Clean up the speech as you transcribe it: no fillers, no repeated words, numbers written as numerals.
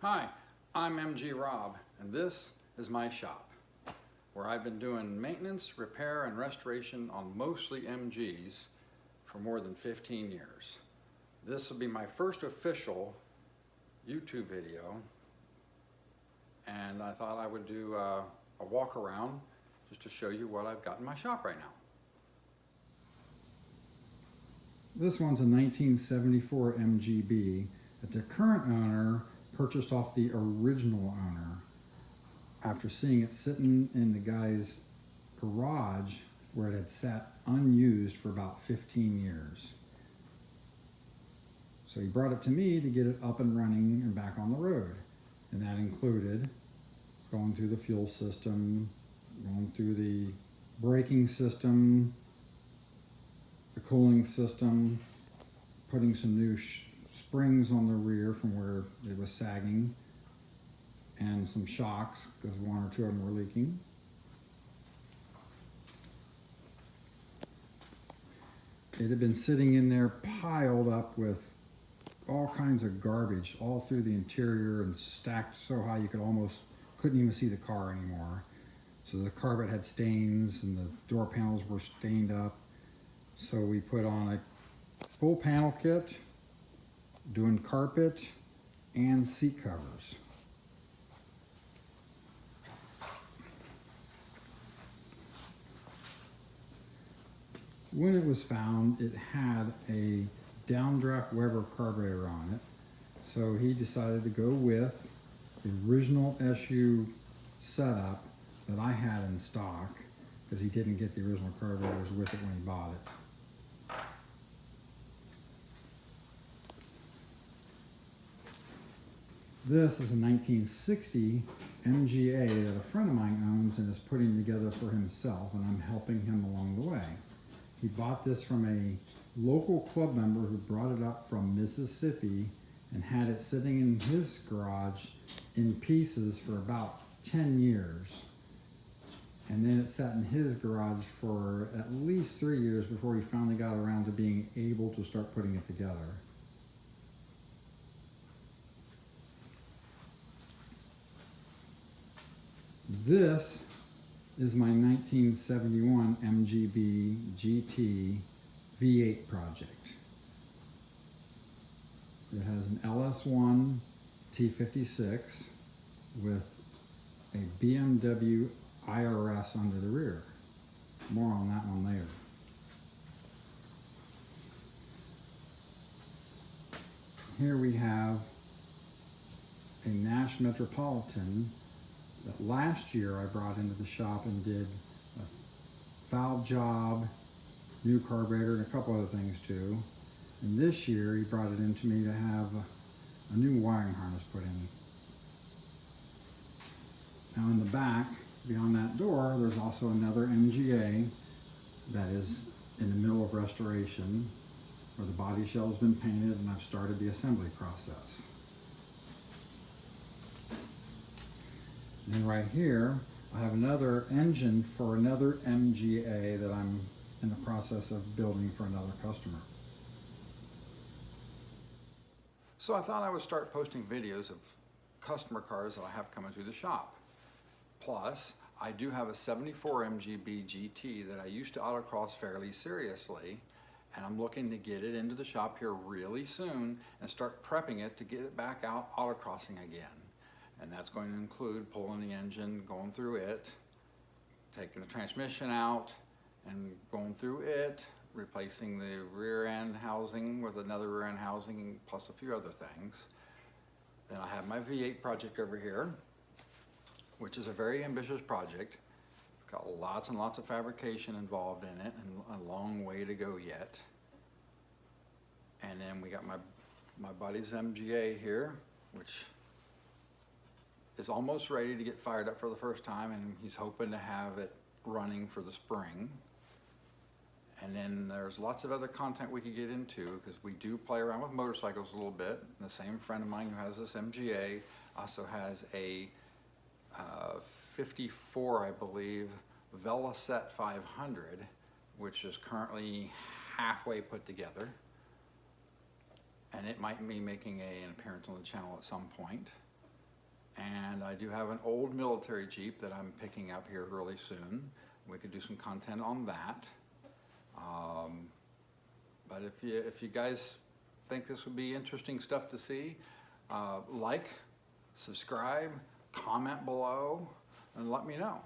Hi, I'm MG Rob, and this is my shop, where I've been doing maintenance, repair, and restoration on mostly MGs for more than 15 years. This will be my first official YouTube video, and I thought I would do a walk around just to show you what I've got in my shop right now. This one's a 1974 MGB that the current owner purchased off the original owner after seeing it sitting in the guy's garage where it had sat unused for about 15 years. So he brought it to me to get it up and running and back on the road. And that included going through the fuel system, going through the braking system, the cooling system, putting some new springs on the rear from where it was sagging, and some shocks because one or two of them were leaking. It had been sitting in there piled up with all kinds of garbage all through the interior and stacked so high you couldn't even see the car anymore. So the carpet had stains and the door panels were stained up. So we put on a full panel kit, doing carpet and seat covers. When it was found, it had a downdraft Weber carburetor on it. So he decided to go with the original SU setup that I had in stock because he didn't get the original carburetors with it when he bought it. This is a 1960 MGA that a friend of mine owns and is putting together for himself, and I'm helping him along the way. He bought this from a local club member who brought it up from Mississippi and had it sitting in his garage in pieces for about 10 years. And then it sat in his garage for at least 3 years before he finally got around to being able to start putting it together. This is my 1971 MGBGT V8 project. It has an LS-1 T56 with a BMW IRS under the rear. More on that one later. Here we have a Nash Metropolitan that last year I brought into the shop and did a valve job, new carburetor, and a couple other things too. And this year he brought it into me to have a new wiring harness put in. Now in the back, beyond that door, there's also another MGA that is in the middle of restoration, where the body shell has been painted and I've started the assembly process. And right here, I have another engine for another MGA that I'm in the process of building for another customer. So I thought I would start posting videos of customer cars that I have coming through the shop. Plus, I do have a 74 MGBGT that I used to autocross fairly seriously, and I'm looking to get it into the shop here really soon and start prepping it to get it back out autocrossing again. And that's going to include pulling the engine, going through it, taking the transmission out and going through it, replacing the rear end housing with another rear end housing, plus a few other things. Then I have my V8 project over here, which is a very ambitious project. It's got lots and lots of fabrication involved in it and a long way to go yet. And then we got my buddy's MGA here, which is almost ready to get fired up for the first time, and he's hoping to have it running for the spring. And then there's lots of other content we could get into because we do play around with motorcycles a little bit. And the same friend of mine who has this MGA also has a 54, I believe, Veloset 500, which is currently halfway put together. And it might be making an appearance on the channel at some point. And I do have an old military Jeep that I'm picking up here really soon. We could do some content on that. But if you guys think this would be interesting stuff to see, like, subscribe, comment below, and let me know.